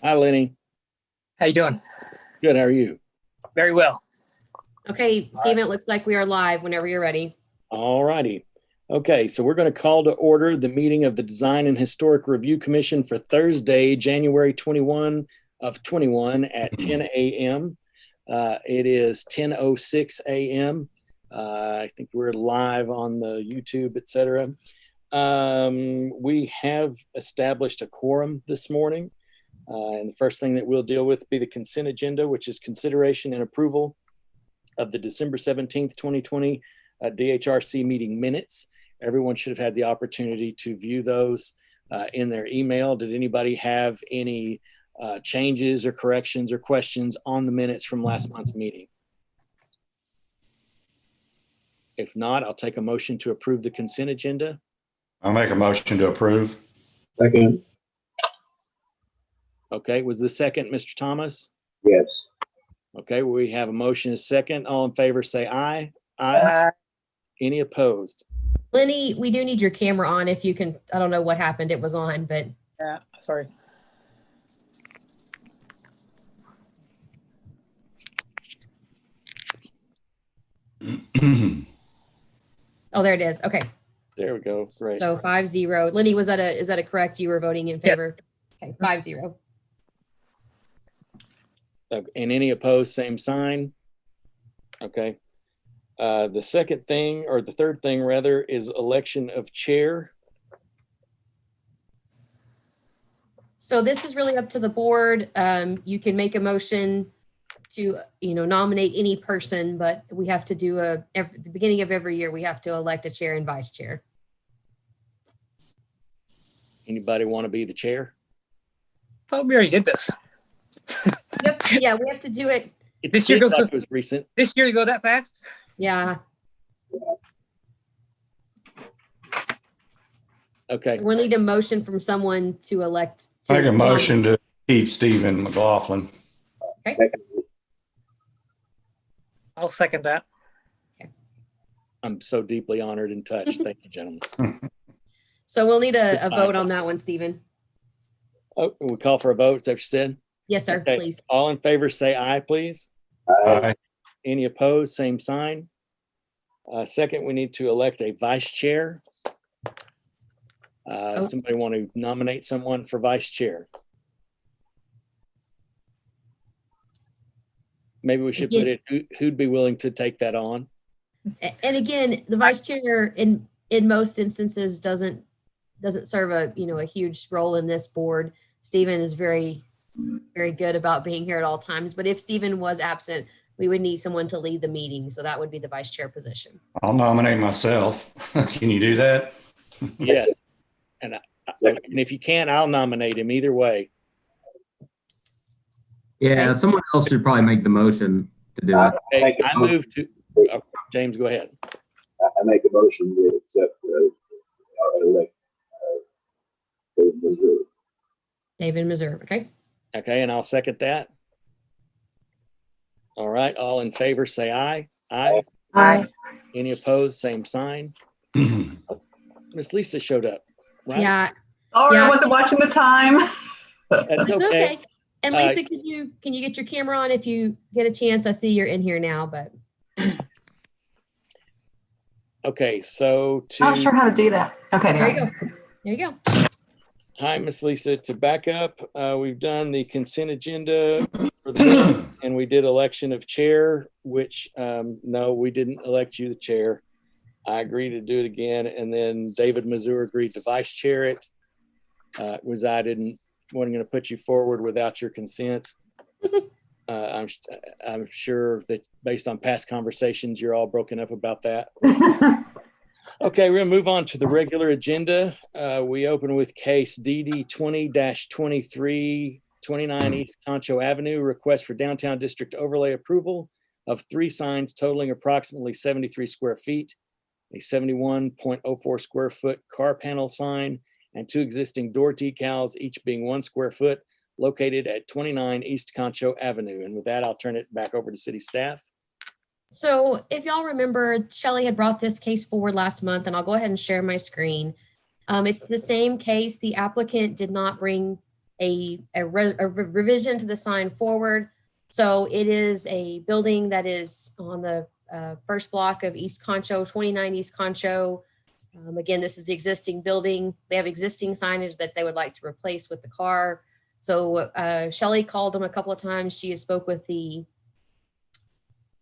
Hi, Lenny. How you doing? Good. How are you? Very well. Okay, Stephen, it looks like we are live whenever you're ready. All righty. Okay, so we're going to call to order the meeting of the Design and Historic Review Commission for Thursday, January 21 of 21 at 10 a.m. It is 10:06 a.m. I think we're live on the YouTube, etc. We have established a quorum this morning. And the first thing that we'll deal with be the consent agenda, which is consideration and approval of the December 17th, 2020 DHRC meeting minutes. Everyone should have had the opportunity to view those in their email. Did anybody have any changes or corrections or questions on the minutes from last month's meeting? If not, I'll take a motion to approve the consent agenda. I'll make a motion to approve. Second. Okay, was the second Mr. Thomas? Yes. Okay, we have a motion, a second. All in favor say aye. Aye. Any opposed? Lenny, we do need your camera on if you can. I don't know what happened. It was on, but. Yeah, sorry. Oh, there it is. Okay. There we go. Great. So 5-0. Lenny, is that a correct? You were voting in favor? Yeah. Okay, 5-0. And any opposed, same sign. Okay. The second thing, or the third thing rather, is election of chair. So this is really up to the board. You can make a motion to, nominate any person, but we have to do at the beginning of every year, we have to elect a chair and vice chair. Anybody want to be the chair? Thought we already did this. Yeah, we have to do it. It This year seems goes like it was recent. This year you go that fast? Yeah. Okay. So we'll need a motion from someone to elect. Make a motion to keep Stephen McLaughlin. Okay. I'll second that. I'm so deeply honored and touched. Thank you, gentlemen. So we'll need a vote on that one, Stephen. Oh, we call for a vote. Is that what you said? Yes, sir, Okay. please. All in favor say aye, please. Aye. Any opposed, same sign. Second, we need to elect a vice chair. Somebody want to nominate someone for vice chair? Maybe we should put it, who'd be willing to take that on? And again, the vice chair in most instances doesn't serve a huge role in this board. Stephen is very, very good about being here at all times. But if Stephen was absent, we would need someone to lead the meeting. So that would be the vice chair position. I'll nominate myself. Can you do that? Yes. And if you can, I'll nominate him either way. Yeah, Okay. someone else should probably make the motion to do it. Okay, I move to, James, go ahead. I make a motion to accept elect David Missouri. David Missouri, okay? Okay, and I'll second that. All right, all in favor say aye. Aye. Aye. Any opposed, same sign. Miss Lisa showed up, right? Yeah, Sorry, Yeah. I wasn't watching the time. That's it's okay. okay. And Lisa, can you get your camera on if you get a chance? I see you're in here now, but. Okay, so Not sure how to do that. Okay, There you there. go. There you go. Hi, Miss Lisa. To back up, we've done the consent agenda for the and we did election of chair, which no, we didn't elect you the chair. I agreed to do it again, and then David Missouri agreed to vice chair it. Wasn't going to put you forward without your consent. I'm sure that based on past conversations, you're all broken up about that. Okay, we're gonna move on to the regular agenda. We open with case DD 20-23, 29 East Concho Avenue, request for downtown district overlay approval of 3 signs totaling approximately 73 square feet, a 71.04 square foot car panel sign, and 2 existing door decals, each being 1 square foot, located at 29 East Concho Avenue. And with that, I'll turn it back over to city staff. So if y'all remember, Shelley had brought this case forward last month, and I'll go ahead and share my screen. It's the same case. The applicant did not bring a revision to the sign forward. So it is a building that is on the first block of East Concho, 29 East Concho. Again, this is the existing building. They have existing signage that they would like to replace with the car. So Shelley called them a couple of times. She spoke with the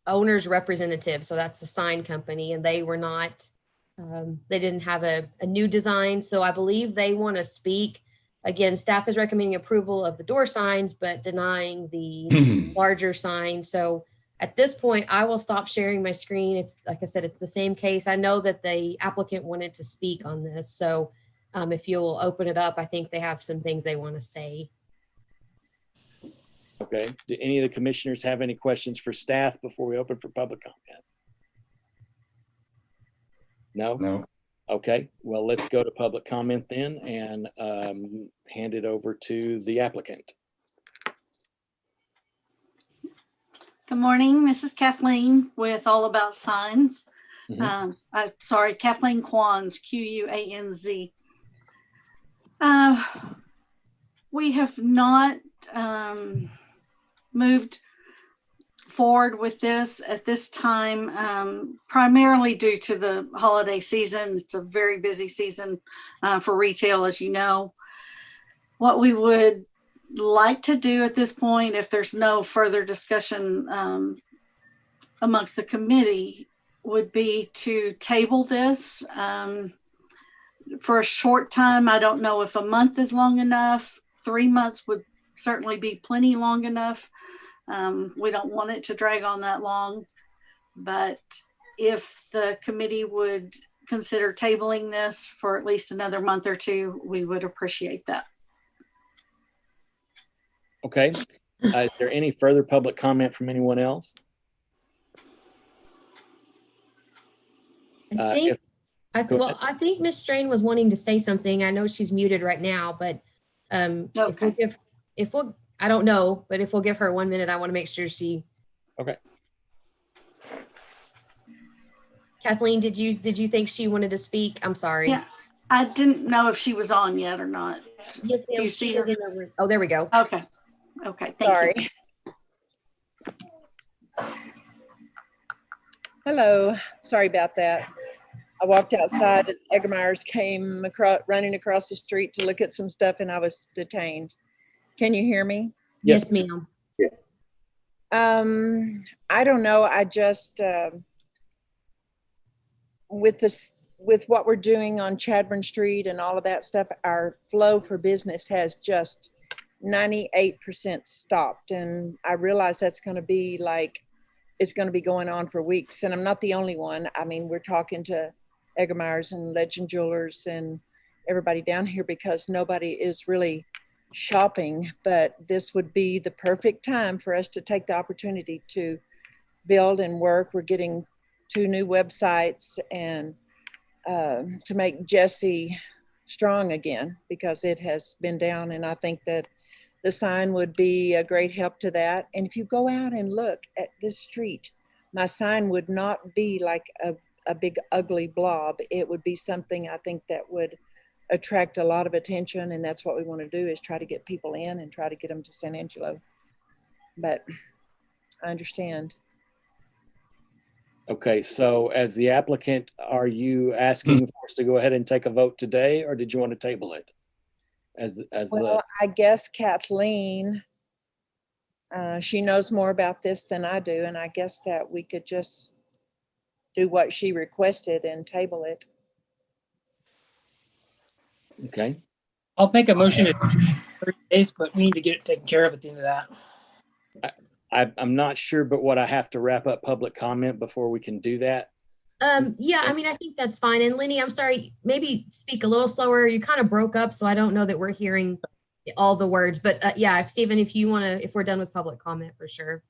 owner's representative. So that's the sign company, and they were not, they didn't have a new design. So I believe they want to speak. Again, staff is recommending approval of the door signs, but denying the larger sign. So at this point, I will stop sharing my screen. It's like I said, it's the same case. I know that the applicant wanted to speak on this. So if you'll open it up, I think they have some things they want to say. Okay. Do any of the commissioners have any questions for staff before we open for public comment? No? No. Okay. Well, let's go to public comment then and hand it over to the applicant. Good morning, Mrs. Kathleen with All About Signs. Mhm. Sorry, Kathleen Quanz, Quanz. We have not moved forward with this at this time, primarily due to the holiday season. It's a very busy season for retail, as you know. What we would like to do at this point, if there's no further discussion amongst the committee, would be to table this for a short time. I don't know if a month is long enough. 3 months would certainly be plenty long enough. We don't want it to drag on that long, but if the committee would consider tabling this for at least another month or two, we would appreciate that. Okay. Is there any further public comment from anyone else? I think, Go ahead. I think Ms. Strain was wanting to say something. I know she's muted right now, but Okay. if we'll, I don't know, but if we'll give her 1 minute, I want to make sure she. Okay. Kathleen, did you think she wanted to speak? I'm sorry. Yeah, I didn't know if she was on yet or not. Yes, Do ma'am. you see her? Oh, there we go. Okay. Okay. Thank Sorry. you. Hello. Sorry about that. I walked outside and Eggemeyer's came running across the street to look at some stuff and I was detained. Can you hear me? Yes, ma'am. I don't know. I just, with what we're doing on Chadburn Street and all of that stuff, our flow for business has just 98% stopped. And I realize that's going to be like, it's going to be going on for weeks. And I'm not the only one. I mean, we're talking to Eggemeyer's and Legend Jewelers and everybody down here because nobody is really shopping, but this would be the perfect time for us to take the opportunity to build and work. We're getting 2 new websites and to make Jesse strong again because it has been down, and I think that the sign would be a great help to that. And if you go out and look at this street, my sign would not be like a big ugly blob. It would be something I think that would attract a lot of attention, and that's what we want to do, is try to get people in and try to get them to San Angelo. But I understand. Okay, so as the applicant, are you asking for us to go ahead and take a vote today, or did you want to table it? Well, I guess Kathleen, she knows more about this than I do, and I guess that we could just do what she requested and table it. Okay. I'll make a motion to 30 days, but we need to get it taken care of at the end of that. I'm not sure, but what I have to wrap up public comment before we can do that. Yeah, I mean, I think that's fine. And Lenny, I'm sorry, maybe speak a little slower. You kind of broke up, so I don't know that we're hearing all the words. But yeah, Stephen, if you want to, if we're done with public comment, for sure.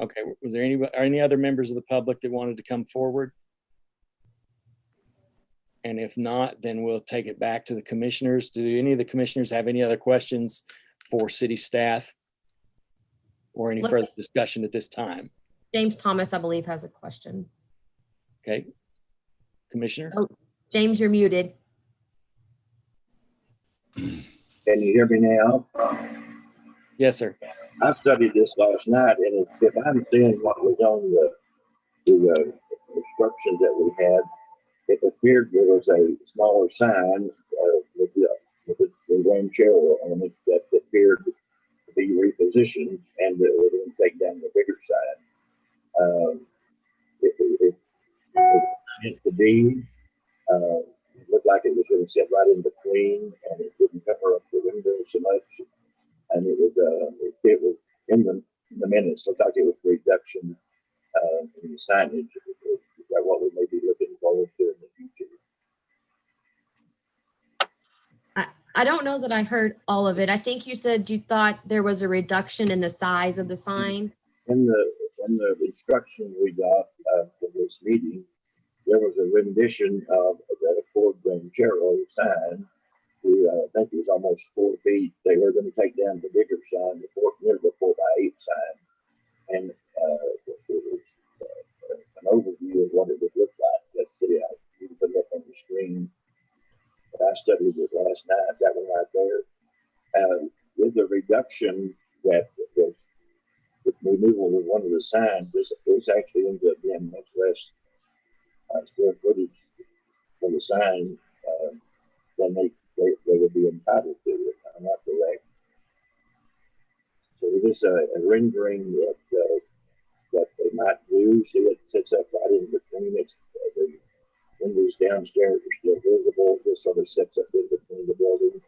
Okay. Was there any other members of the public that wanted to come forward? And if not, then we'll take it back to the commissioners. Do any of the commissioners have any other questions for city staff or any further discussion at this time? James Thomas, I believe, has a question. Okay. Commissioner? Oh, James, you're muted. Can you hear me now? Yes, sir. I studied this last night, and if I'm seeing what was on the instructions that we had, it appeared there was a smaller sign with the ranchero on it that appeared to be repositioned, and it would take down the bigger sign. It was meant to be. It looked like it was going to sit right in between, and it didn't cover up the window so much. And it was in the minutes. Looked like it was reduction in the signage. Is that what we may be looking forward to in the future? I don't know that I heard all of it. I think you said you thought there was a reduction in the size of the sign. In the instructions we got for this meeting, there was a rendition of that Ford Ranchero sign. I think it was almost 4 feet. They were going to take down the bigger sign, near the 4x8 sign, and it was an overview of what it would look like. Let's see, you can put it up on the screen. But I studied it last night. That one right there, with the reduction that was with removal of one of the signs. This actually ends up being much less square footage for the sign than they would be entitled to. If I'm not correct. So this is a rendering that they might do. See, it sits up right in between. The windows downstairs are still visible. This sort of sits up in between the building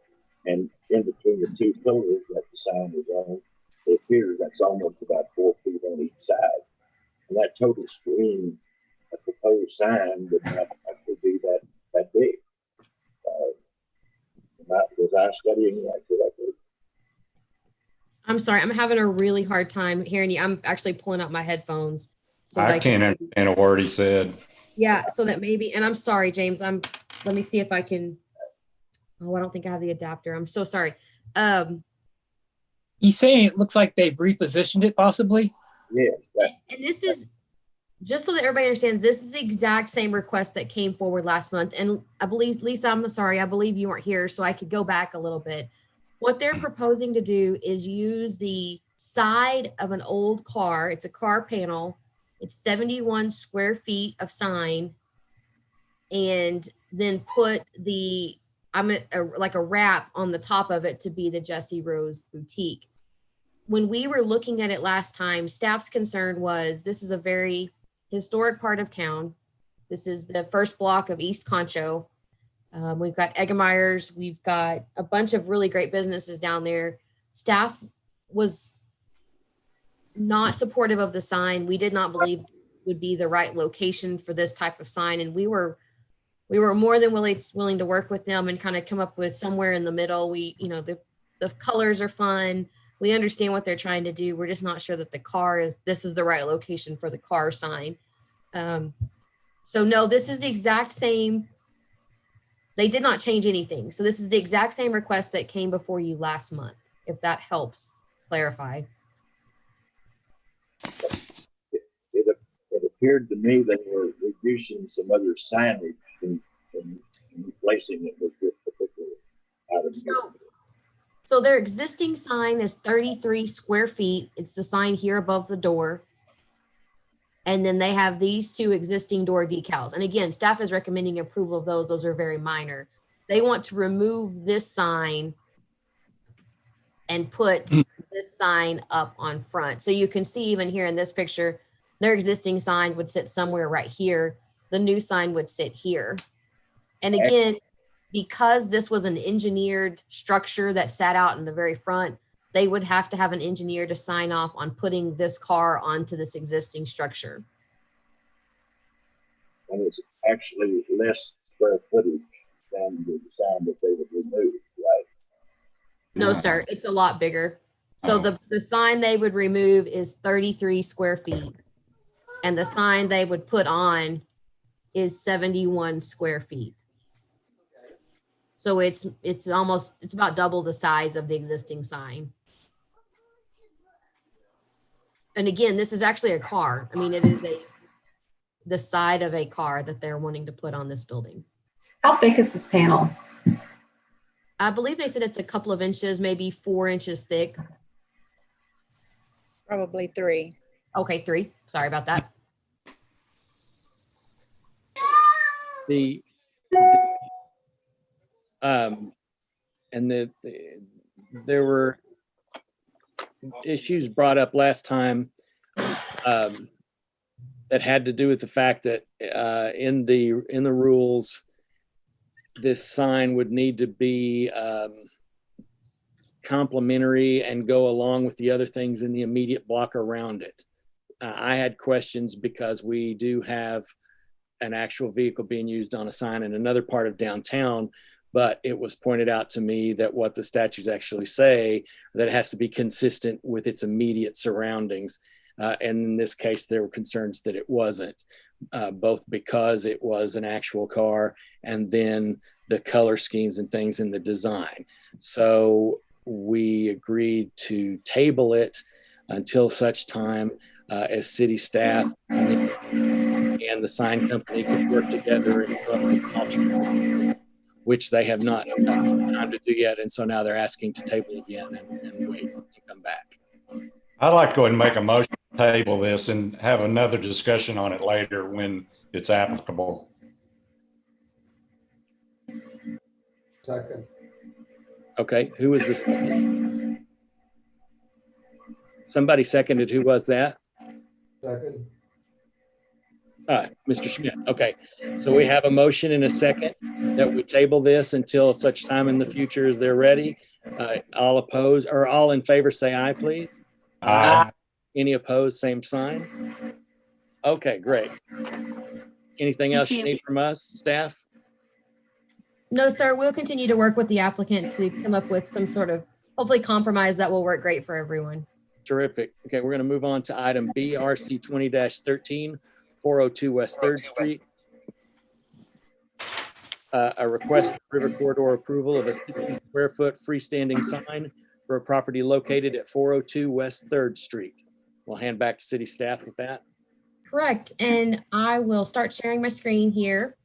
and in between the two pillars that the sign is on. It appears that's almost about 4 feet on each side. And that total screen, a proposed sign would not actually be that big. Was I studying that correctly? I'm sorry, I'm having a really hard time hearing you. I'm actually pulling out my headphones. So I can't understand a word he said. Yeah, so that maybe, and I'm sorry, James. Let me see if I can. Oh, I don't think I have the adapter. I'm so sorry. He's saying it looks like they've repositioned it possibly. Yes. And this is, just so that everybody understands, this is the exact same request that came forward last month. And I believe, Lisa, I'm sorry, I believe you weren't here, so I could go back a little bit. What they're proposing to do is use the side of an old car. It's a car panel. It's 71 square feet of sign, and then put like a wrap on the top of it to be the Jessie Rose Boutique. When we were looking at it last time, staff's concern was this is a very historic part of town. This is the first block of East Concho. We've got Eggemeyer's. We've got a bunch of really great businesses down there. Staff was not supportive of the sign. We did not believe would be the right location for this type of sign. And we were more than willing to work with them and kind of come up with somewhere in the middle. The colors are fun. We understand what they're trying to do. We're just not sure that this is the right location for the car sign. So no, this is the exact same. They did not change anything. So this is the exact same request that came before you last month, if that helps clarify. It appeared to me they were reducing some other signage and replacing it with this particular item. So their existing sign is 33 square feet. It's the sign here above the door. And then they have these two existing door decals. And again, staff is recommending approval of those. Those are very minor. They want to remove this sign and put this sign up on front. So you can see even here in this picture, their existing sign would sit somewhere right here. The new sign would sit here. And again, because this was an engineered structure that sat out in the very front, they would have to have an engineer to sign off on putting this car onto this existing structure. And it's actually less square footage than the sign that they would remove, right? No, sir, it's a lot bigger. So the sign they would remove is 33 square feet. And the sign they would put on is 71 square feet. So it's about double the size of the existing sign. And again, this is actually a car. I mean, it is the side of a car that they're wanting to put on this building. How big is this panel? I believe they said it's a couple of inches, maybe 4 inches thick. Probably 3. Okay, 3. Sorry about that. The and there were issues brought up last time that had to do with the fact that in the rules, this sign would need to be complementary and go along with the other things in the immediate block around it. I had questions because we do have an actual vehicle being used on a sign in another part of downtown, but it was pointed out to me that what the statutes actually say, that it has to be consistent with its immediate surroundings. And in this case, there were concerns that it wasn't, both because it was an actual car and then the color schemes and things in the design. So we agreed to table it until such time as city staff and the sign company could work together and come up with an alternative, which they have not had time to do yet. And so now they're asking to table again and wait and come back. I'd like to go ahead and make a motion to table this and have another discussion on it later when it's applicable. Second. Okay, who was this? Somebody seconded. Who was that? Second. Mr. Schmidt. Okay, so we have a motion and a second that we table this until such time in the future as they're ready. All opposed or all in favor, say aye, please. Aye. Any opposed, same sign. Okay, great. Anything else you need from us, staff? No, sir. We'll continue to work with the applicant to come up with some sort of hopefully compromise that will work great for everyone. Terrific. Okay, we're going to move on to item B, RC 20-13, 402 West 3rd Street. A request for river corridor approval of a 60 square foot freestanding sign for a property located at 402 West 3rd Street. We'll hand back to city staff with that. Correct. And I will start sharing my screen here.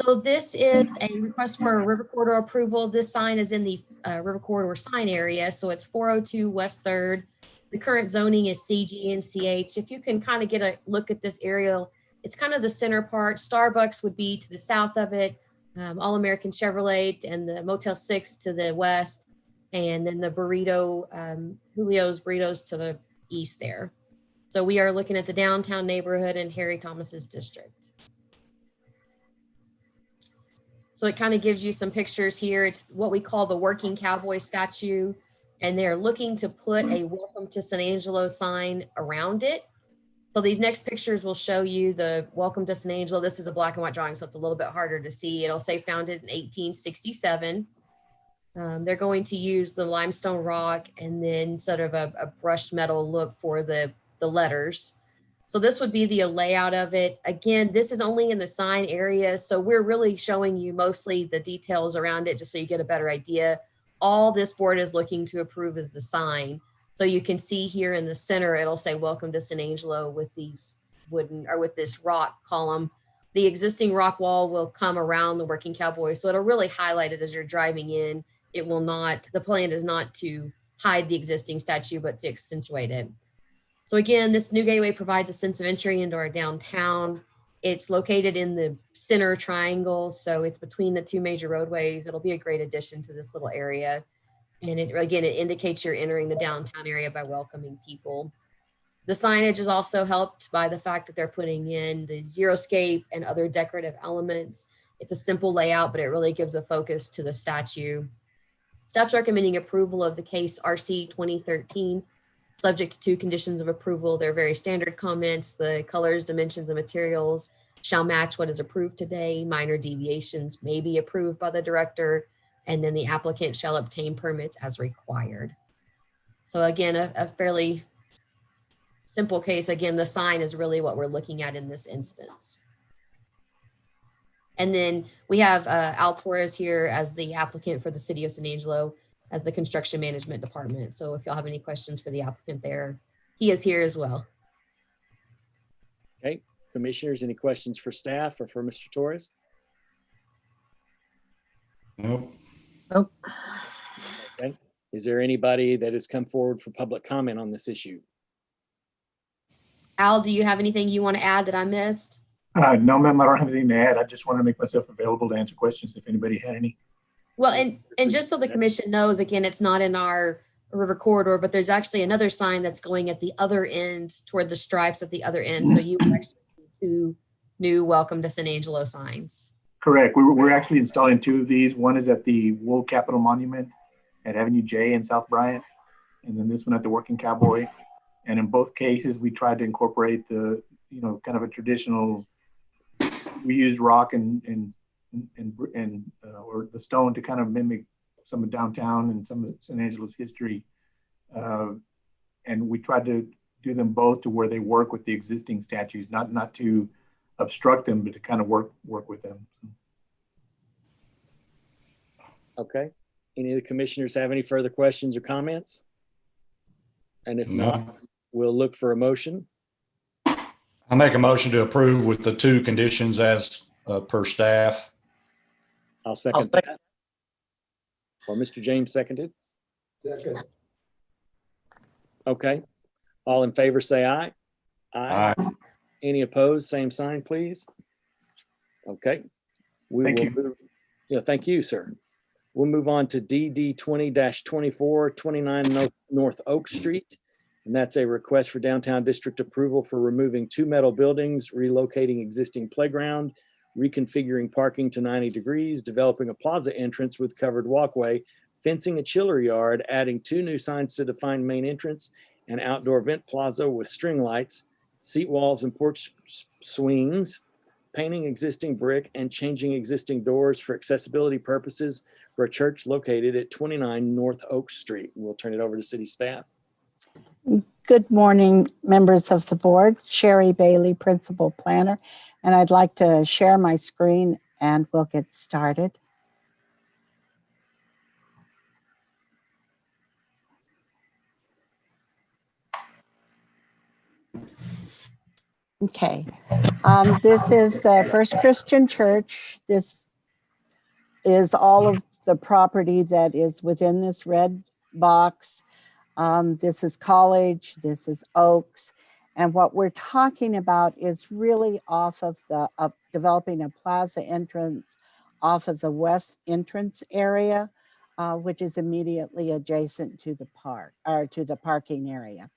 So this is a request for a river corridor approval. This sign is in the river corridor sign area. So it's 402 West 3rd. The current zoning is CG and CH. If you can kind of get a look at this aerial, it's kind of the center part. Starbucks would be to the south of it, All American Chevrolet and the Motel 6 to the west, and then the Julio's Burritos to the east there. So we are looking at the downtown neighborhood in Harry Thomas's district. So it kind of gives you some pictures here. It's what we call the working cowboy statue. And they're looking to put a welcome to San Angelo sign around it. So these next pictures will show you the welcome to San Angelo. This is a black and white drawing, so it's a little bit harder to see. It'll say founded in 1867. They're going to use the limestone rock and then sort of a brushed metal look for the letters. So this would be the layout of it. Again, this is only in the sign area. So we're really showing you mostly the details around it just so you get a better idea. All this board is looking to approve is the sign. So you can see here in the center, it'll say welcome to San Angelo with these wooden or with this rock column. The existing rock wall will come around the working cowboy. So it'll really highlight it as you're driving in. It will not, the plan is not to hide the existing statue, but to accentuate it. So again, this new gateway provides a sense of entry into our downtown. It's located in the center triangle, so it's between the two major roadways. It'll be a great addition to this little area. And it indicates you're entering the downtown area by welcoming people. The signage is also helped by the fact that they're putting in the xeriscape and other decorative elements. It's a simple layout, but it really gives a focus to the statue. Staff's recommending approval of the case RC 2013. Subject to 2 conditions of approval. They're very standard comments. The colors, dimensions, and materials shall match what is approved today. Minor deviations may be approved by the director, and then the applicant shall obtain permits as required. So again, a fairly simple case. Again, the sign is really what we're looking at in this instance. And then we have Al Torres here as the applicant for the city of San Angelo, as the construction management department. So if y'all have any questions for the applicant there, he is here as well. Okay, commissioners, any questions for staff or for Mr. Torres? Nope. Nope. Okay, is there anybody that has come forward for public comment on this issue? Al, do you have anything you want to add that I missed? No, ma'am, I don't have anything to add. I just wanted to make myself available to answer questions if anybody had any. Well, and just so the commission knows, again, it's not in our river corridor, but there's actually another sign that's going at the other end toward the stripes at the other end. So you actually see 2 new welcome to San Angelo signs. Correct. We're actually installing 2 of these. One is at the Wool Capitol Monument at Avenue J in South Bryant, and then this one at the Working Cowboy. And in both cases, we tried to incorporate the, kind of a traditional, we use rock and or the stone to kind of mimic some of downtown and some of San Angelo's history. And we tried to do them both to where they work with the existing statues, not to obstruct them, but to kind of work with them. Okay. Any of the commissioners have any further questions or comments? And if not, we'll look for a motion. I make a motion to approve with the 2 conditions as per staff. I'll second that. Or Mr. James seconded. Second. Okay. All in favor, say aye. Aye. Any opposed, same sign, please. Okay. Thank you. Move, yeah, thank you, sir. We'll move on to DD 20-24, 29 North Oak Street. And that's a request for downtown district approval for removing 2 metal buildings, relocating existing playground, reconfiguring parking to 90 degrees, developing a plaza entrance with covered walkway, fencing a chiller yard, adding 2 new signs to define main entrance, and outdoor vent plaza with string lights, seat walls and porch swings, painting existing brick, and changing existing doors for accessibility purposes for a church located at 29 North Oak Street. We'll turn it over to city staff. Good morning, members of the board. Sherry Bailey, Principal Planner, and I'd like to share my screen and we'll get started. Okay, this is the First Christian Church. This is all of the property that is within this red box. This is College, this is Oaks. And what we're talking about is really off of developing a plaza entrance off of the west entrance area, which is immediately adjacent to the park or to the parking area.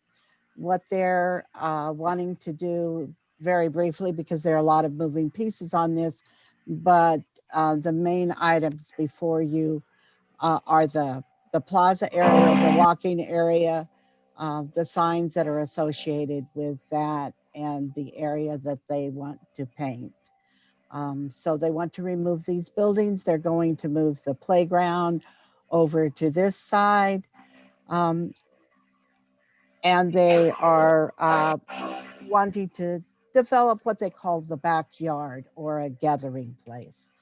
What they're wanting to do, very briefly, because there are a lot of moving pieces on this, but the main items before you are the plaza area, the walking area, the signs that are associated with that, and the area that they want to paint. So they want to remove these buildings. They're going to move the playground over to this side. And they are wanting to develop what they call the backyard or a gathering place.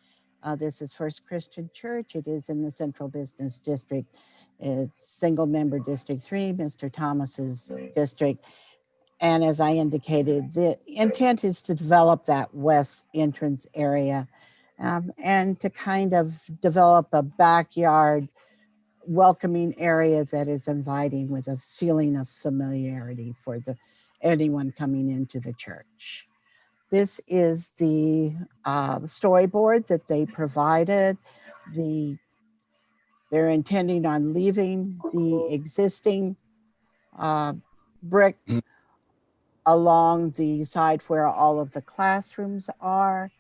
This is First Christian Church. It is in the Central Business District. It's single member District 3, Mr. Thomas's district. And as I indicated, the intent is to develop that west entrance area and to kind of develop a backyard welcoming area that is inviting with a feeling of familiarity for anyone coming into the church. This is the storyboard that they provided. They're intending on leaving the existing brick along the side where all of the classrooms are,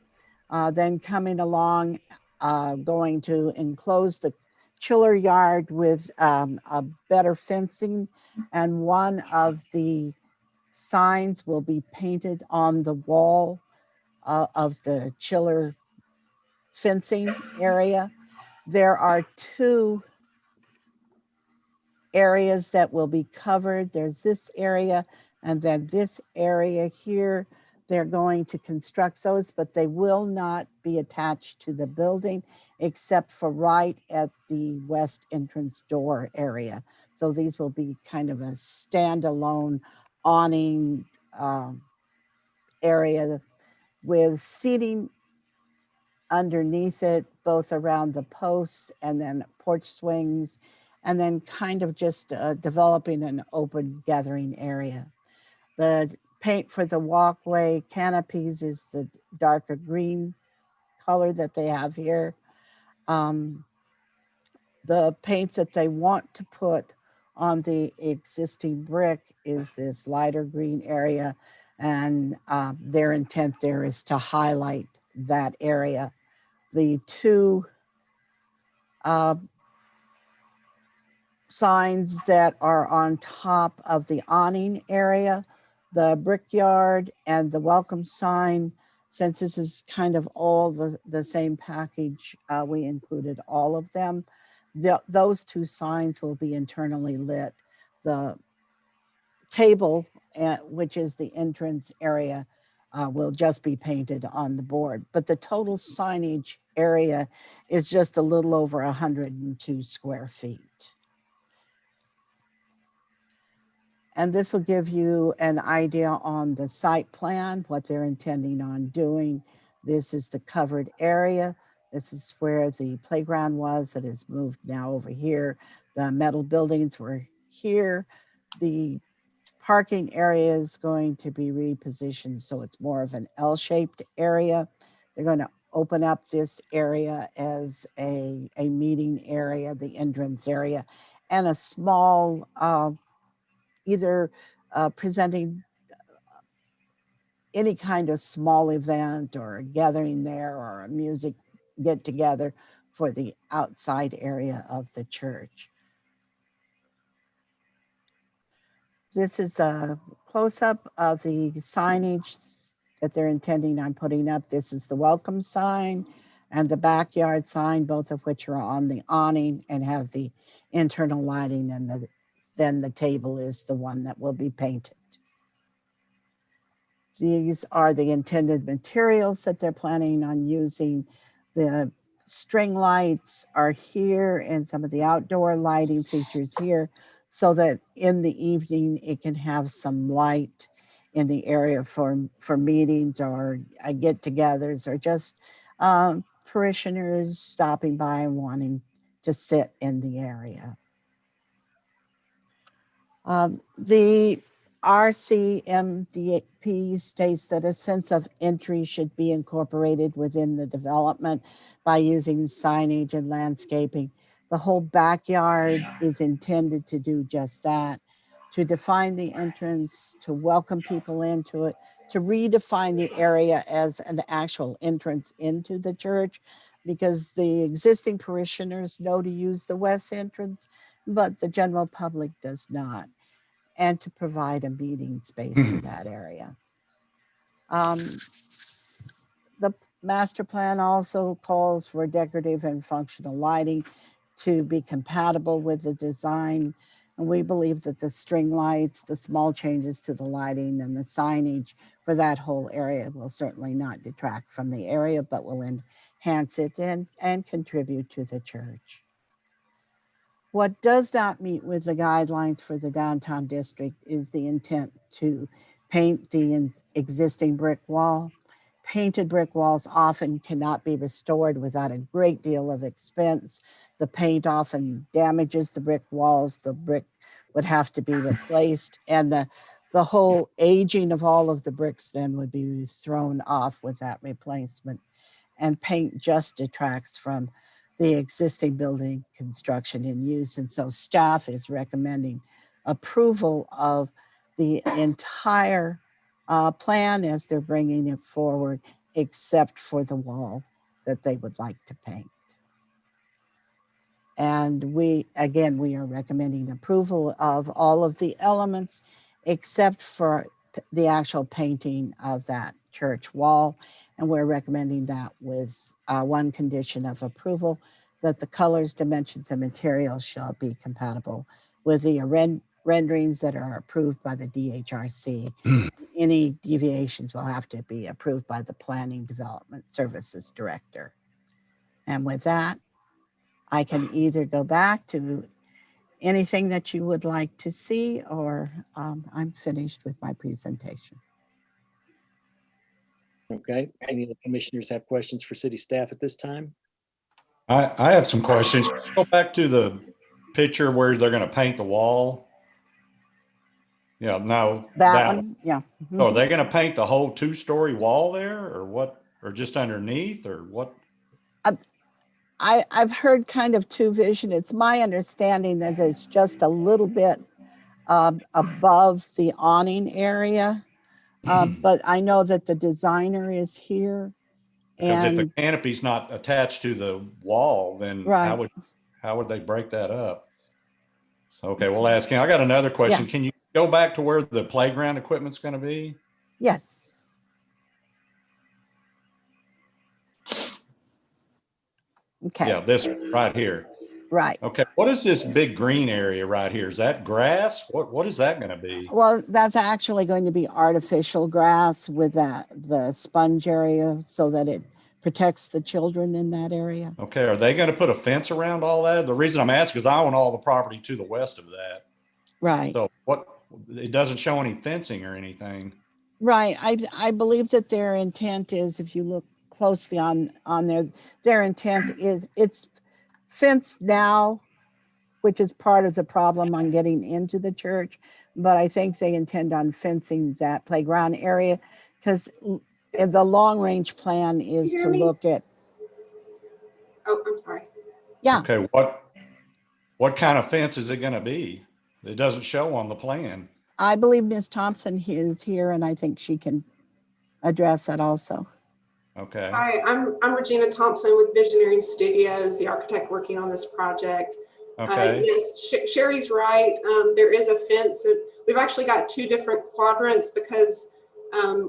then coming along, going to enclose the chiller yard with a better fencing, and one of the signs will be painted on the wall of the chiller fencing area. There are 2 areas that will be covered. There's this area and then this area here. They're going to construct those, but they will not be attached to the building except for right at the west entrance door area. So these will be kind of a standalone awning area with seating underneath it, both around the posts and then porch swings, and then kind of just developing an open gathering area. The paint for the walkway canopies is the darker green color that they have here. The paint that they want to put on the existing brick is this lighter green area, and their intent there is to highlight that area. The two signs that are on top of the awning area, the brickyard and the welcome sign, since this is kind of all the same package, we included all of them. Those two signs will be internally lit. The table, which is the entrance area, will just be painted on the board. But the total signage area is just a little over 102 square feet. And this will give you an idea on the site plan, what they're intending on doing. This is the covered area. This is where the playground was that is moved now over here. The metal buildings were here. The parking area is going to be repositioned so it's more of an L-shaped area. They're going to open up this area as a meeting area, the entrance area, and a small either presenting any kind of small event or a gathering there or a music get together for the outside area of the church. This is a close-up of the signage that they're intending on putting up. This is the welcome sign and the backyard sign, both of which are on the awning and have the internal lighting, and then the table is the one that will be painted. These are the intended materials that they're planning on using. The string lights are here and some of the outdoor lighting features here, so that in the evening it can have some light in the area for meetings or get-togethers, or just parishioners stopping by and wanting to sit in the area. The RCMDP states that a sense of entry should be incorporated within the development by using signage and landscaping. The whole backyard is intended to do just that, to define the entrance, to welcome people into it, to redefine the area as an actual entrance into the church, because the existing parishioners know to use the west entrance, but the general public does not, and to provide a meeting space for that area. The master plan also calls for decorative and functional lighting to be compatible with the design. And we believe that the string lights, the small changes to the lighting and the signage for that whole area will certainly not detract from the area, but will enhance it and contribute to the church. What does not meet with the guidelines for the downtown district is the intent to paint the existing brick wall. Painted brick walls often cannot be restored without a great deal of expense. The paint often damages the brick walls. The brick would have to be replaced, and the whole aging of all of the bricks then would be thrown off with that replacement. And paint just detracts from the existing building construction in use. And so staff is recommending approval of the entire plan as they're bringing it forward, except for the wall that they would like to paint. And we are recommending approval of all of the elements except for the actual painting of that church wall. And we're recommending that with one condition of approval, that the colors, dimensions, and materials shall be compatible with the renderings that are approved by the DHRC. Any deviations will have to be approved by the Planning Development Services Director. And with that, I can either go back to anything that you would like to see, or I'm finished with my presentation. Okay. Any of the commissioners have questions for city staff at this time? I have some questions. Go back to the picture where they're going to paint the wall. Yeah, no. That one, yeah. So are they going to paint the whole 2-story wall there or what, or just underneath or what? I've heard kind of two vision. It's my understanding that it's just a little bit above the awning area. But I know that the designer is here. Because if the And canopy's not attached to the wall, then right. how would they break that up? So, okay, we'll ask him. I got another question. Yeah. Can you go back to where the playground equipment's going to be? Yes. Okay. Yeah, this right here. Right. Okay. What is this big green area right here? Is that grass? What is that going to be? Well, that's actually going to be artificial grass with the sponge area so that it protects the children in that area. Okay. Are they going to put a fence around all that? The reason I'm asking is I own all the property to the west of that. Right. So it doesn't show any fencing or anything. Right. I believe that their intent is, if you look closely on their intent is it's fenced now, which is part of the problem on getting into the church. But I think they intend on fencing that playground area because the long range plan is to look at. Oh, I'm sorry. Yeah. Okay. What kind of fence is it going to be? It doesn't show on the plan. I believe Ms. Thompson is here, and I think she can address that also. Okay. Hi, I'm Regina Thompson with Visionary Studios, the architect working on this project. Okay. Yes, Sherry's right. There is a fence. We've actually got two different quadrants because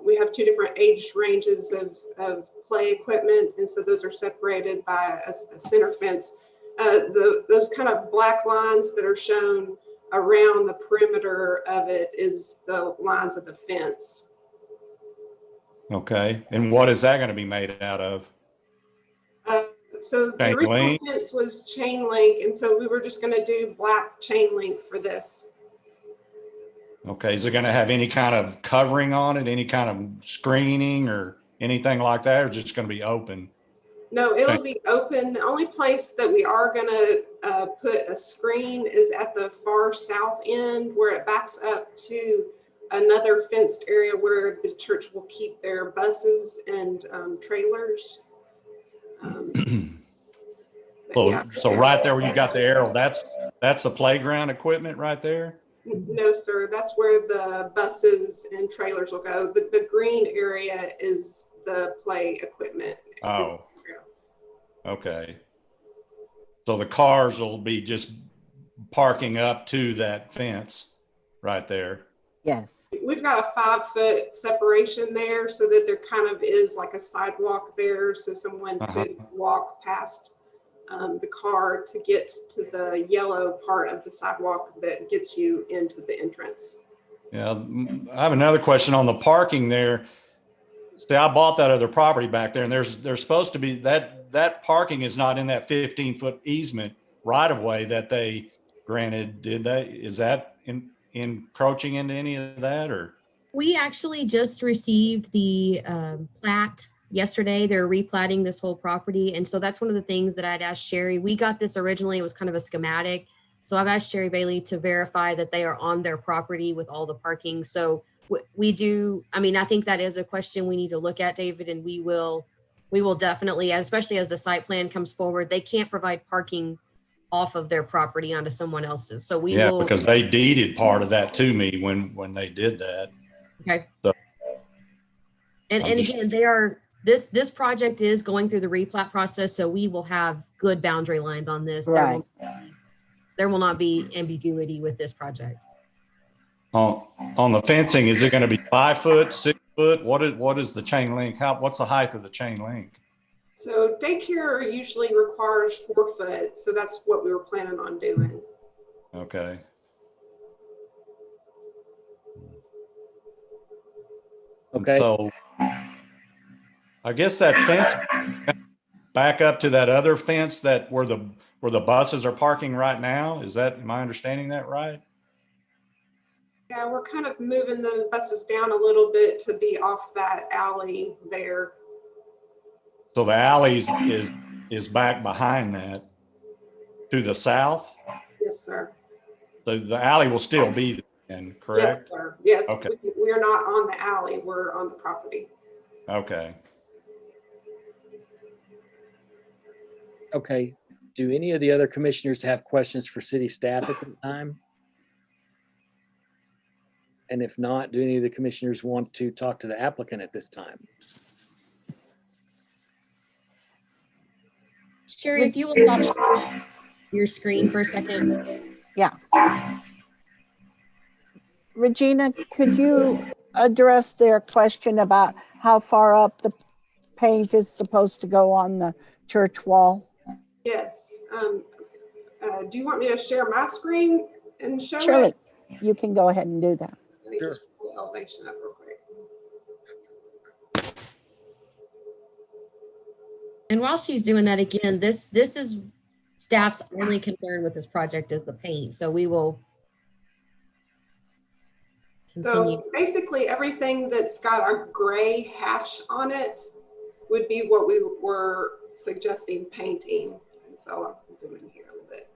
we have two different age ranges of play equipment, and so those are separated by a center fence. Those kind of black lines that are shown around the perimeter of it is the lines of the fence. Okay. And what is that going to be made out of? So the original fence was chain link, and so we were just going to do black chain link for this. Okay. Is it going to have any kind of covering on it, any kind of screening or anything like that, or just going to be open? No, it'll be open. The only place that we are going to put a screen is at the far south end where it backs up to another fenced area where the church will keep their buses and trailers. So right there where you got the arrow, that's the playground equipment right there? No, sir. That's where the buses and trailers will go. The green area is the play equipment. Oh, okay. So the cars will be just parking up to that fence right there. Yes. We've got a 5-foot separation there so that there kind of is like a sidewalk there so someone could walk past the car to get to the yellow part of the sidewalk that gets you into the entrance. Yeah, I have another question on the parking there. See, I bought that other property back there, and there's supposed to be that parking is not in that 15-foot easement right of way that they granted. Did they? Is that encroaching into any of that, or? We actually just received the plat yesterday. They're replatting this whole property. And so that's one of the things that I'd asked Sherry. We got this originally, it was kind of a schematic. So I've asked Sherry Bailey to verify that they are on their property with all the parking. So we do, I mean, I think that is a question we need to look at, David, and we will definitely, especially as the site plan comes forward, they can't provide parking off of their property onto someone else's. So we will. Because they deeded part of that to me when they did that. Okay. So, and again, they are, this project is going through the replat process, so we will have good boundary lines on this. Right. There will not be ambiguity with this project. On the fencing, is it going to be 5 foot, 6 foot? What is the chain link? What's the height of the chain link? So daycare usually requires 4 foot. So that's what we were planning on doing. Okay. Okay. And so I guess that fence back up to that other fence that where the buses are parking right now. Am I understanding that right? Yeah, we're kind of moving the buses down a little bit to be off that alley there. So the alley is back behind that to the south? Yes, sir. So the alley will still be And Yes, correct? sir. Yes, Okay. we are not on the alley. We're on the property. Okay. Okay. Do any of the other commissioners have questions for city staff at the time? And if not, do any of the commissioners want to talk to the applicant at this time? Sherry, if you will stop sharing your screen for a second. Yeah. Regina, could you address their question about how far up the paint is supposed to go on the church wall? Yes. Do you want me to share my screen and show Surely, it? you can go ahead and do that. Let me Sure. just pull the elevation up real quick. And while she's doing that again, this is staff's only concern with this project is the paint. So we will continue. So basically everything that's got a gray hatch on it would be what we were suggesting painting. And so I'll zoom in here a little bit.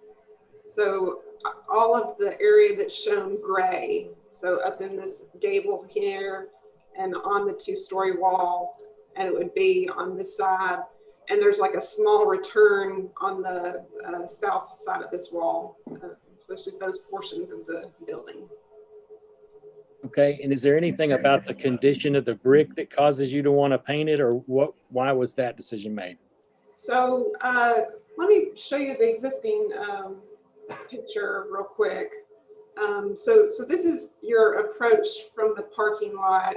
So all of the area that's shown gray, so up in this gable here and on the 2-story wall, and it would be on this side. And there's like a small return on the south side of this wall. So it's just those portions of the building. Okay, and is there anything about the condition of the brick that causes you to want to paint it, or what? Why was that decision made? So let me show you the existing picture real quick. So this is your approach from the parking lot.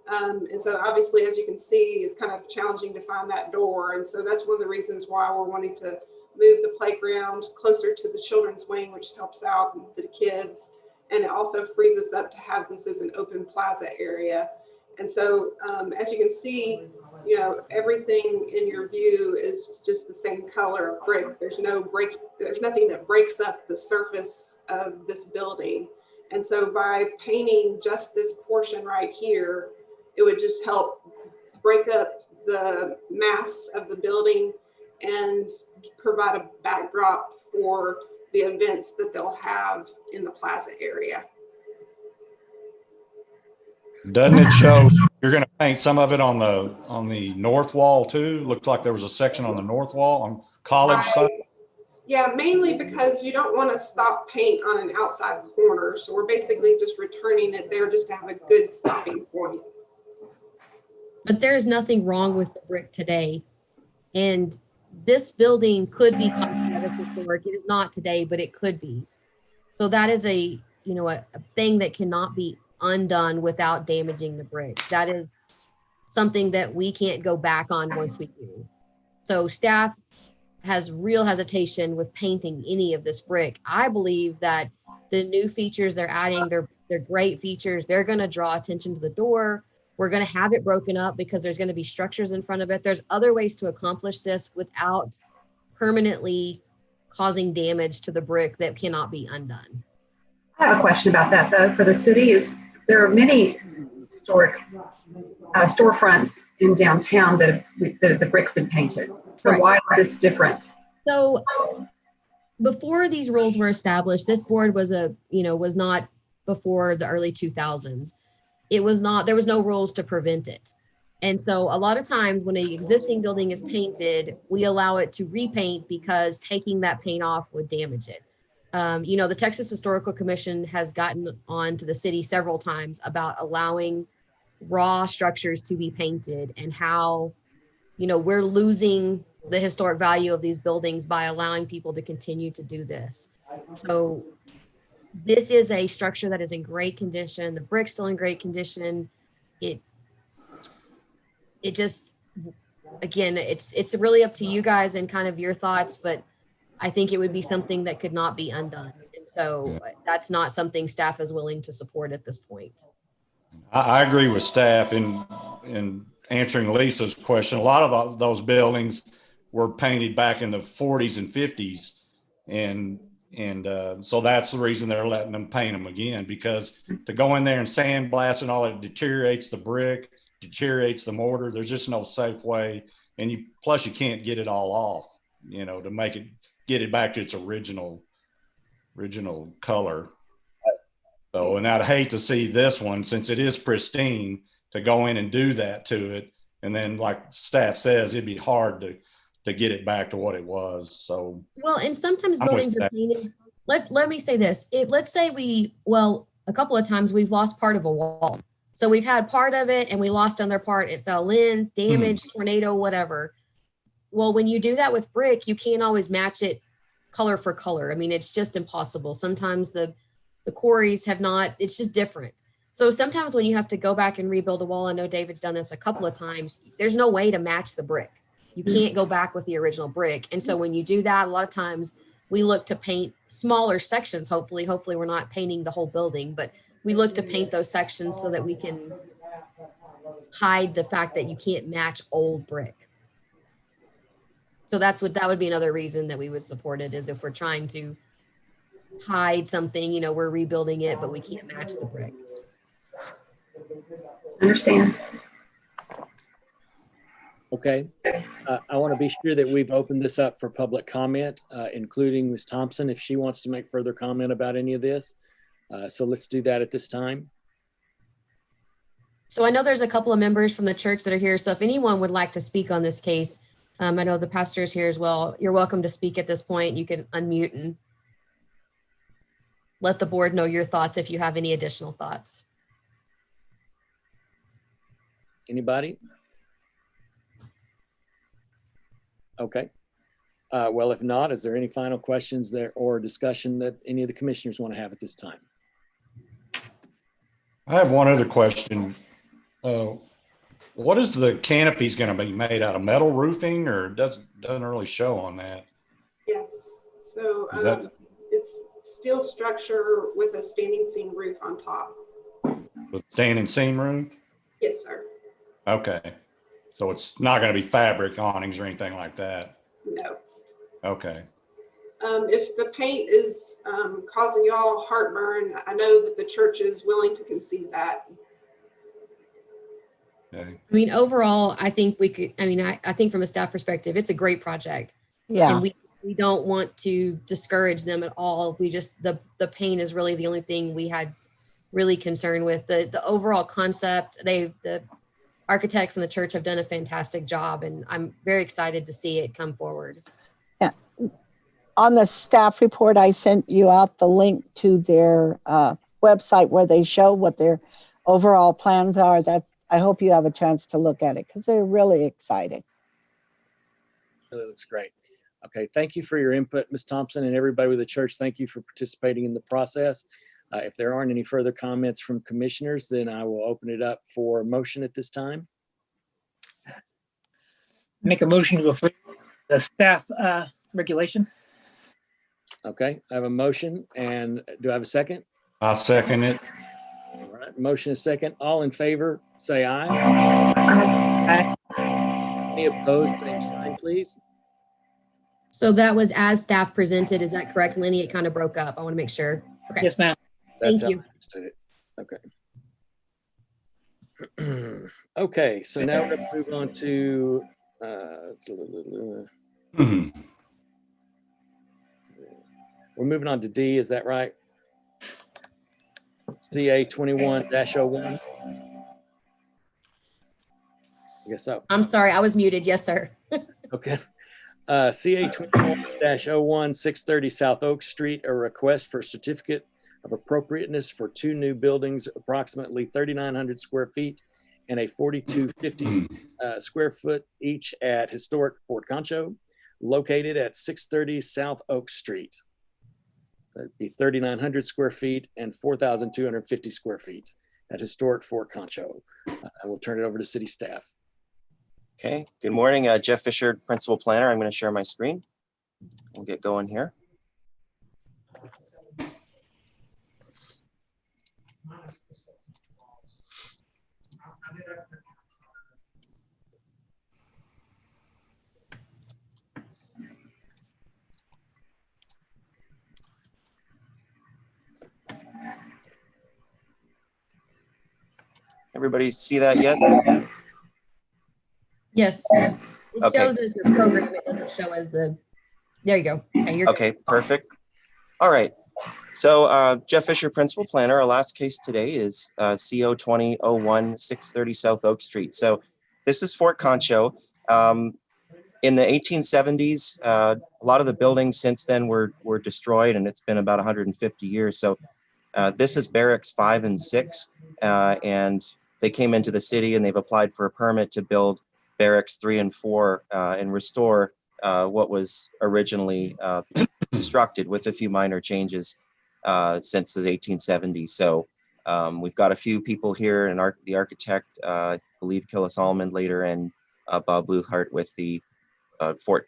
And so obviously, as you can see, it's kind of challenging to find that door. And so that's one of the reasons why we're wanting to move the playground closer to the children's wing, which helps out the kids. And it also frees us up to have this as an open plaza area. And so as you can see, you know, everything in your view is just the same color of brick. There's nothing that breaks up the surface of this building. And so by painting just this portion right here, it would just help break up the mass of the building and provide a backdrop for the events that they'll have in the plaza area. Doesn't it show you're going to paint some of it on the north wall too? Looked like there was a section on the north wall on College side. Yeah, mainly because you don't want to stop paint on an outside corner. So we're basically just returning it there just to have a good stopping point. But there's nothing wrong with the brick today. And this building could be classified as historic. It is not today, but it could be. So that is a thing that cannot be undone without damaging the brick. That is something that we can't go back on once we do. So staff has real hesitation with painting any of this brick. I believe that the new features they're adding, they're great features. They're going to draw attention to the door. We're going to have it broken up because there's going to be structures in front of it. There's other ways to accomplish this without permanently causing damage to the brick that cannot be undone. I have a question about that though. For the city, there are many historic storefronts in downtown that the brick's been painted. So right. Why is this different? So before these rules were established, this board was not before the early 2000s. There was no rules to prevent it. And so a lot of times when an existing building is painted, we allow it to repaint because taking that paint off would damage it. The Texas Historical Commission has gotten on to the city several times about allowing raw structures to be painted and how, we're losing the historic value of these buildings by allowing people to continue to do this. So this is a structure that is in great condition. The brick's still in great condition. It just, again, it's really up to you guys and kind of your thoughts, but I think it would be something that could not be undone. And so that's not something staff is willing to support at this point. I agree with staff in answering Lisa's question. A lot of those buildings were painted back in the 40s and 50s. And so that's the reason they're letting them paint them again, because to go in there and sandblast and all, it deteriorates the brick, deteriorates the mortar. There's just no safe way. And plus you can't get it all off, to get it back to its original color. So, and I'd hate to see this one, since it is pristine, to go in and do that to it. And then, like staff says, it'd be hard to get it back to what it was. So, Well, and sometimes I'm with buildings are that. painted. Let me say this. Let's say a couple of times we've lost part of a wall. So we've had part of it and we lost another part. It fell in, damaged, tornado, whatever. Well, when you do that with brick, you can't always match it color for color. I mean, it's just impossible. Sometimes the quarries have not, it's just different. So sometimes when you have to go back and rebuild a wall, I know David's done this a couple of times, there's no way to match the brick. You can't go back with the original brick. And so when you do that, a lot of times we look to paint smaller sections. Hopefully we're not painting the whole building, but we look to paint those sections so that we can hide the fact that you can't match old brick. So that would be another reason that we would support it, is if we're trying to hide something, you know, we're rebuilding it, but we can't match the brick. Understand. Okay. I want to be sure that we've opened this up for public comment, including Ms. Thompson, if she wants to make further comment about any of this. So let's do that at this time. So I know there's a couple of members from the church that are here. So if anyone would like to speak on this case, I know the pastor is here as well. You're welcome to speak at this point. You can unmute and let the board know your thoughts if you have any additional thoughts. Anybody? Okay. Well, if not, is there any final questions there or discussion that any of the commissioners want to have at this time? I have one other question. What is the canopies going to be made out of? Metal roofing, or doesn't really show on that? Yes. So that... it's steel structure with a standing seam roof on top. With standing seam roof? Yes, sir. Okay. So it's not going to be fabric awnings or anything like that? No. Okay. If the paint is causing y'all heartburn, I know that the church is willing to concede that. Okay. I mean, overall, I think we could, I think from a staff perspective, it's a great project. Yeah. And we don't want to discourage them at all. We just, the paint is really the only thing we had really concern with. The overall concept, the architects in the church have done a fantastic job, and I'm very excited to see it come forward. Yeah. On the staff report, I sent you out the link to their website where they show what their overall plans are. I hope you have a chance to look at it, because they're really exciting. It looks great. Okay, thank you for your input, Ms. Thompson, and everybody with the church. Thank you for participating in the process. If there aren't any further comments from commissioners, then I will open it up for motion at this time. Make a motion to approve the staff regulation. Okay, I have a motion, and do I have a second? I'll second it. All right, motion is second. All in favor, say aye. Aye. Any opposed, same sign, please. So that was as staff presented. Is that correct, Lenny? It kind of broke up. I want to make sure. Okay. Yes, ma'am. Thank That's you. how I understood it. Okay. Okay, so now we're going to move on to we're moving on to D, is that right? CA 21-01. I guess so. I'm sorry, I was muted. Yes, sir. Okay. CA 21-01, 630 South Oak Street, a request for certificate of appropriateness for two new buildings, approximately 3,900 square feet and a 4,250 square foot each at historic Fort Concho, located at 630 South Oak Street. That'd be 3,900 square feet and 4,250 square feet at historic Fort Concho. I will turn it over to city staff. Okay, good morning. Jeff Fisher, Principal Planner. I'm going to share my screen. We'll get going here. Everybody see that yet? Yes. It Okay. shows as your program. It doesn't show as the, there you go. Okay, you're Okay, perfect. All right. So Jeff Fisher, Principal Planner. Our last case today is CO 2001 630 South Oak Street. So this is Fort Concho. In the 1870s, a lot of the buildings since then were destroyed, and it's been about 150 years. So this is Barracks 5 and 6, and they came into the city and they've applied for a permit to build Barracks 3 and 4 and restore what was originally constructed with a few minor changes since the 1870s. So we've got a few people here, and the architect, I believe Killis Allman later, and Bob Bluthart with the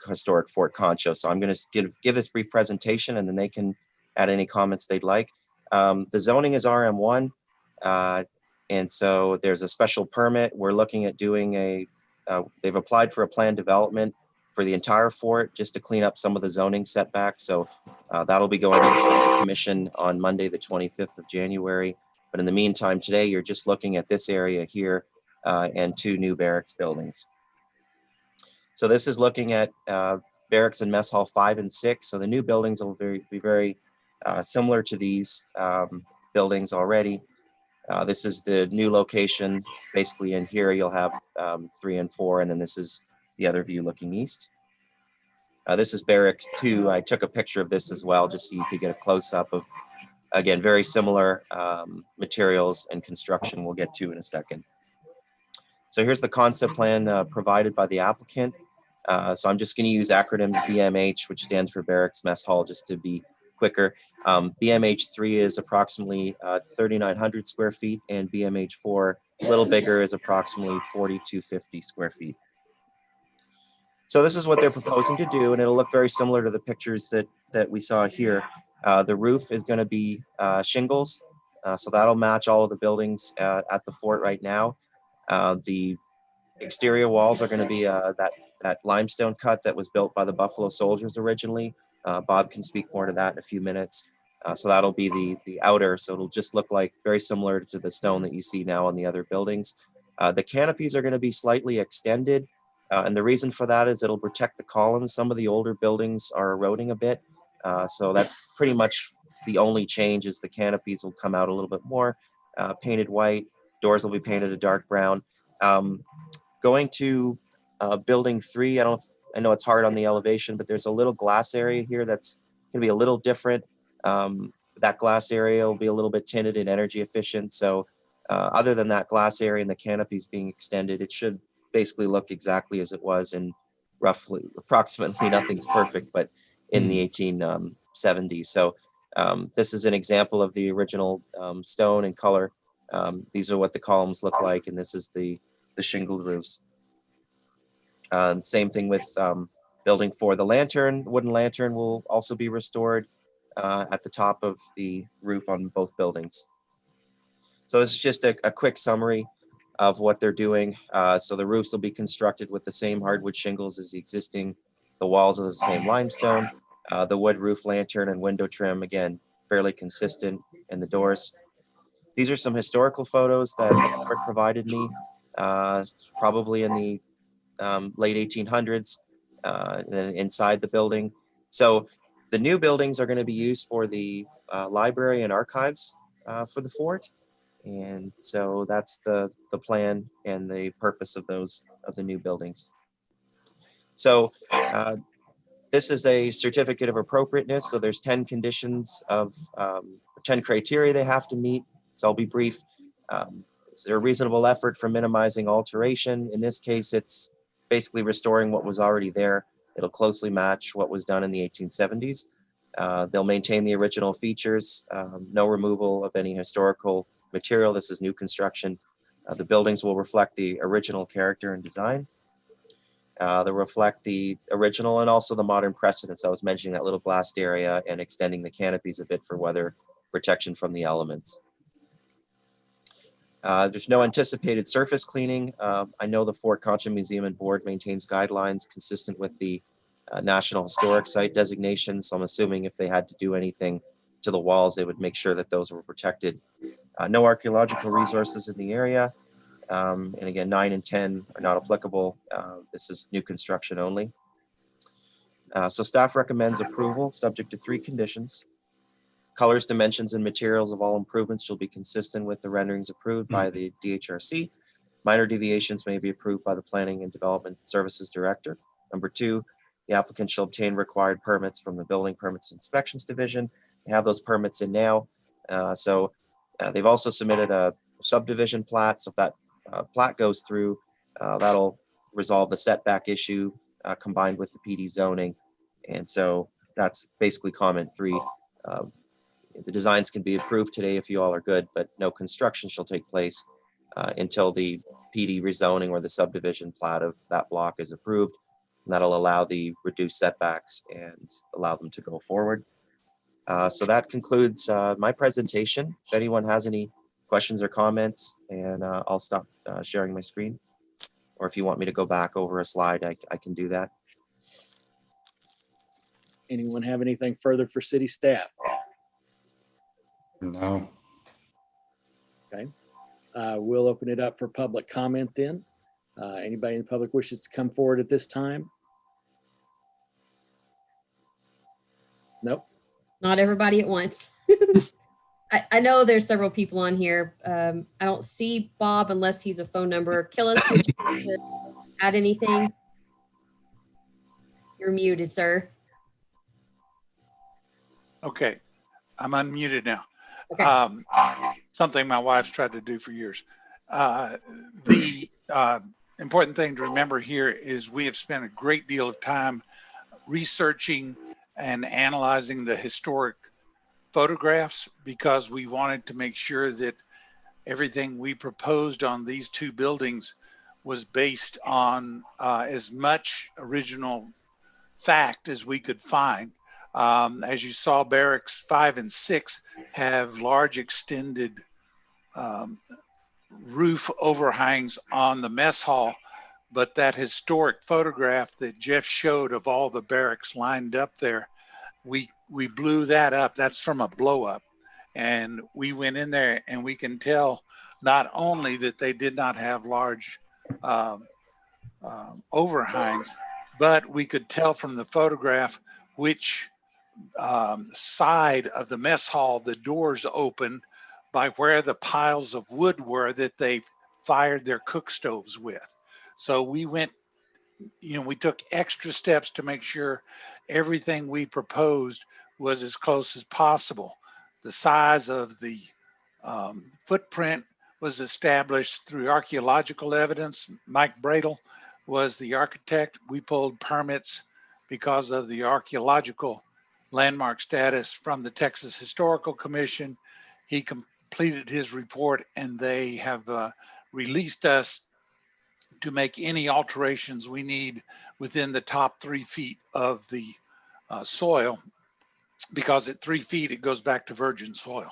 historic Fort Concho. So I'm going to give this brief presentation, and then they can add any comments they'd like. The zoning is RM1, and so there's a special permit. We're looking at doing they've applied for a planned development for the entire fort just to clean up some of the zoning setbacks. So that'll be going to the planning commission on Monday, the 25th of January. But in the meantime, today you're just looking at this area here and 2 new barracks buildings. So this is looking at Barracks and Mess Hall 5 and 6. So the new buildings will be very similar to these buildings already. This is the new location. Basically in here, you'll have 3 and 4, and then this is the other view looking east. This is Barracks 2. I took a picture of this as well, just so you could get a close-up of, again, very similar materials and construction we'll get to in a second. So here's the concept plan provided by the applicant. So I'm just going to use acronyms BMH, which stands for Barracks Mess Hall, just to be quicker. BMH3 is approximately 3,900 square feet, and BMH4, a little bigger, is approximately 4,250 square feet. So this is what they're proposing to do, and it'll look very similar to the pictures that we saw here. The roof is going to be shingles, so that'll match all of the buildings at the fort right now. The exterior walls are going to be that limestone cut that was built by the Buffalo Soldiers originally. Bob can speak more to that in a few minutes. So that'll be the outer, so it'll just look like very similar to the stone that you see now on the other buildings. The canopies are going to be slightly extended, and the reason for that is it'll protect the columns. Some of the older buildings are eroding a bit, so that's pretty much the only change, is the canopies will come out a little bit more, painted white. Doors will be painted a dark brown. Going to building 3, I know it's hard on the elevation, but there's a little glass area here that's going to be a little different. That glass area will be a little bit tinted and energy efficient. So other than that glass area and the canopies being extended, it should basically look exactly as it was in approximately, nothing's perfect, but in the 1870s. So this is an example of the original stone and color. These are what the columns look like, and this is the shingled roofs. Same thing with building 4. The wooden lantern will also be restored at the top of the roof on both buildings. So this is just a quick summary of what they're doing. So the roofs will be constructed with the same hardwood shingles as the existing. The walls are the same limestone. The wood roof lantern and window trim, again, fairly consistent, and the doors. These are some historical photos that the court provided me, probably in the late 1800s, then inside the building. So the new buildings are going to be used for the library and archives for the fort. And so that's the plan and the purpose of the new buildings. So this is a certificate of appropriateness. So there's 10 conditions of 10 criteria they have to meet. So I'll be brief. Is there a reasonable effort for minimizing alteration? In this case, it's basically restoring what was already there. It'll closely match what was done in the 1870s. They'll maintain the original features, no removal of any historical material. This is new construction. The buildings will reflect the original character and design. They'll reflect the original and also the modern precedents. I was mentioning that little glassed area and extending the canopies a bit for weather protection from the elements. There's no anticipated surface cleaning. I know the Fort Concho Museum and Board maintains guidelines consistent with the National Historic Site designation. So I'm assuming if they had to do anything to the walls, they would make sure that those were protected. No archaeological resources in the area. And again, 9 and 10 are not applicable. This is new construction only. So staff recommends approval subject to 3 conditions. Colors, dimensions, and materials of all improvements shall be consistent with the renderings approved by the DHRC. Minor deviations may be approved by the Planning and Development Services Director. Number 2, the applicant shall obtain required permits from the Building Permits Inspections Division. They have those permits in now. They've also submitted a subdivision plat. So if that plat goes through, that'll resolve the setback issue combined with the PD zoning. And so that's basically comment 3. The designs can be approved today if you all are good, but no construction shall take place until the PD rezoning or the subdivision plat of that block is approved. And that'll allow the reduced setbacks and allow them to go forward. So that concludes my presentation. If anyone has any questions or comments, and I'll stop sharing my screen. Or if you want me to go back over a slide, I can do that. Anyone have anything further for city staff? No. Okay. We'll open it up for public comment then. Anybody in the public wishes to come forward at this time? Nope. Not everybody at once. I know there's several people on here. I don't see Bob unless he's a phone number. Killis, would you like to add anything? You're muted, sir. Okay, I'm unmuted now. Okay. Something my wife's tried to do for years. The important thing to remember here is we have spent a great deal of time researching and analyzing the historic photographs because we wanted to make sure that everything we proposed on these 2 buildings was based on as much original fact as we could find. As you saw, barracks 5 and 6 have large extended roof overhangs on the mess hall, but that historic photograph that Jeff showed of all the barracks lined up there, we blew that up. That's from a blow up. And we went in there and we can tell not only that they did not have large overhangs, but we could tell from the photograph which side of the mess hall the doors opened by where the piles of wood were that they fired their cook stoves with. So we went, we took extra steps to make sure everything we proposed was as close as possible. The size of the footprint was established through archaeological evidence. Mike Bradle was the architect. We pulled permits because of the archaeological landmark status from the Texas Historical Commission. He completed his report and they have released us to make any alterations we need within the top 3 feet of the soil, because at 3 feet it goes back to virgin soil.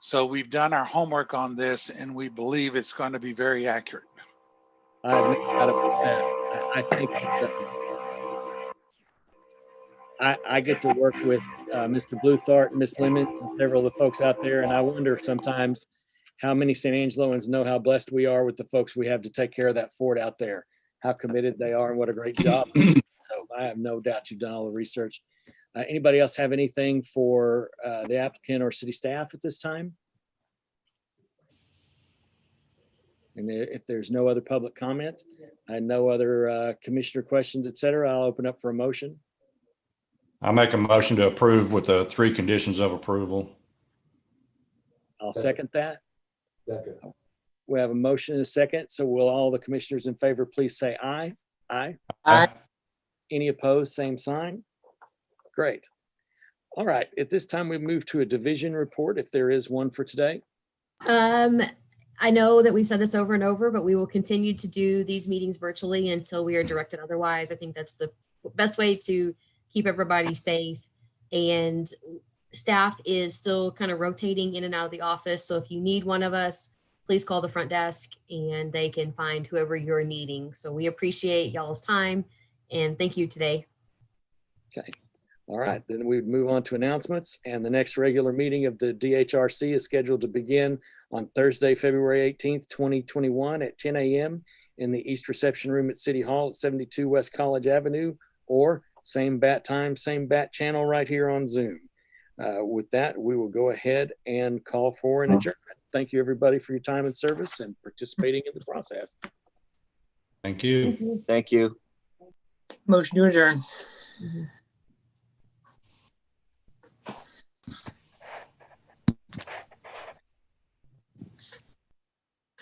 So we've done our homework on this and we believe it's going to be very accurate. I have no doubt about that. I think I get to work with Mr. Bluthart and Miss Lemon and several of the folks out there, and I wonder sometimes how many St. Angeloans know how blessed we are with the folks we have to take care of that fort out there, how committed they are and what a great job. So I have no doubt you've done all the research. Anybody else have anything for the applicant or city staff at this time? And if there's no other public comment and no other commissioner questions, et cetera, I'll open up for a motion. I make a motion to approve with the 3 conditions of approval. I'll second that. Second. We have a motion and a second. So will all the commissioners in favor please say aye? Aye. Aye. Any opposed, same sign. Great. All right. At this time, we move to a division report, if there is one for today. I know that we've said this over and over, but we will continue to do these meetings virtually until we are directed otherwise. I think that's the best way to keep everybody safe. And staff is still kind of rotating in and out of the office. So if you need one of us, please call the front desk and they can find whoever you're needing. So we appreciate y'all's time and thank you today. Okay. All right. Then we would move on to announcements, and the next regular meeting of the DHRC is scheduled to begin on Thursday, February 18th, 2021 at 10 a.m. in the East Reception Room at City Hall at 72 West College Avenue, or same bat time, same bat channel right here on Zoom. with that, we will go ahead and call for an adjournment. Thank you, everybody, for your time and service and participating in the process. Thank you. Thank you. Motion to adjourn. Mhm.